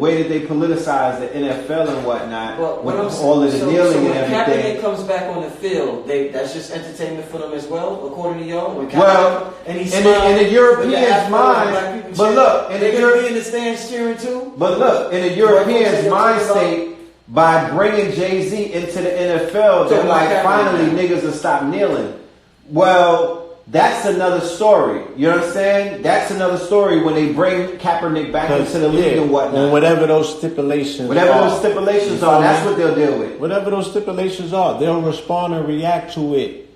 way that they politicize the NFL and whatnot, with all of the kneeling and everything.
When Kaepernick comes back on the field, that's just entertainment for them as well, according to y'all.
Well, in the Europeans' mind, but look,
they're gonna be in the stands cheering too.
But look, in the Europeans' mind state, by bringing Jay-Z into the NFL, they're like, finally niggas will stop kneeling. Well, that's another story. You know what I'm saying? That's another story when they bring Kaepernick back into the league and whatnot.
And whatever those stipulations are,
that's what they'll deal with.
Whatever those stipulations are, they'll respond and react to it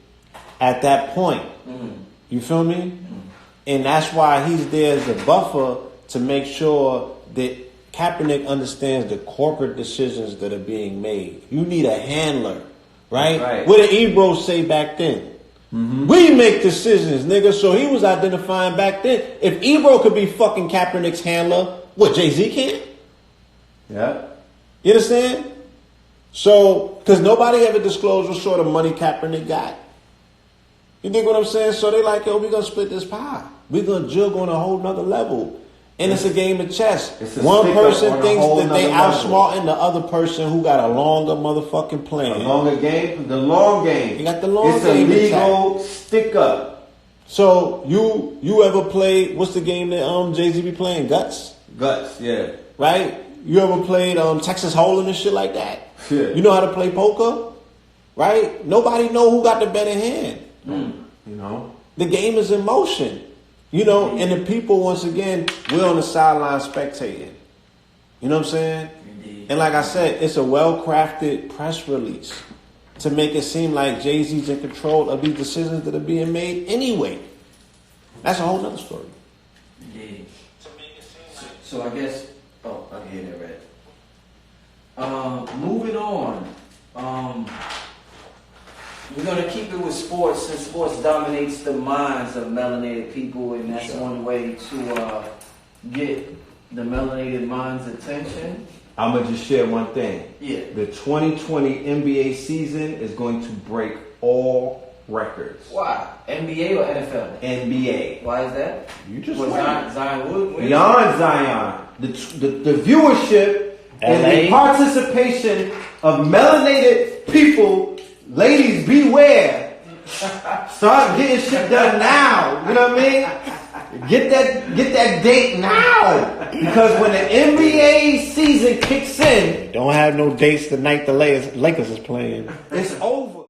at that point. Mm-hmm. You feel me? Mm-hmm. And that's why he's there as a buffer to make sure that Kaepernick understands the corporate decisions that are being made. You need a handler, right? What did Ebro say back then? Mm-hmm. We make decisions, nigga. So he was identifying back then. If Ebro could be fucking Kaepernick's handler, what, Jay-Z can't?
Yeah.
You understand? So, because nobody ever disclosed what sort of money Kaepernick got. You think what I'm saying? So they like, yo, we're going to split this pie. We're going to jug on a whole nother level. And it's a game of chess. One person thinks that they outsmarting the other person who got a longer motherfucking plan.
The longer game? The long game.
You got the long
It's
game.
a legal stick up.
So you ever play, what's the game that Jay-Z be playing? Guts?
Guts, yeah.
Right? You ever played Texas Hold'em and shit like that?
Yeah.
You know how to play poker? Right? Nobody know who got the better hand.
You know?
The game is in motion. You know, and the people, once again, we're on the sideline spectating. You know what I'm saying?
Indeed.
And like I said, it's a well-crafted press release to make it seem like Jay-Z's in control of these decisions that are being made anyway. That's a whole nother story.
Indeed. So I guess, I hear that right. Moving on. We're going to keep it with sports, since sports dominates the minds of melanated people, and that's one way to get the melanated mind's attention.
I'm going to just share one thing.
Yeah.
The 2020 NBA season is going to break all records.
Why? NBA or NFL?
NBA.
Why is that?
You just
went. Zion Wood win?
Beyond Zion. The viewership and the participation of melanated people. Ladies, beware. Start getting shit done now. You know what I mean? Get that date now. Because when the NBA season kicks in,
don't have no dates the night the Lakers is playing.
It's over.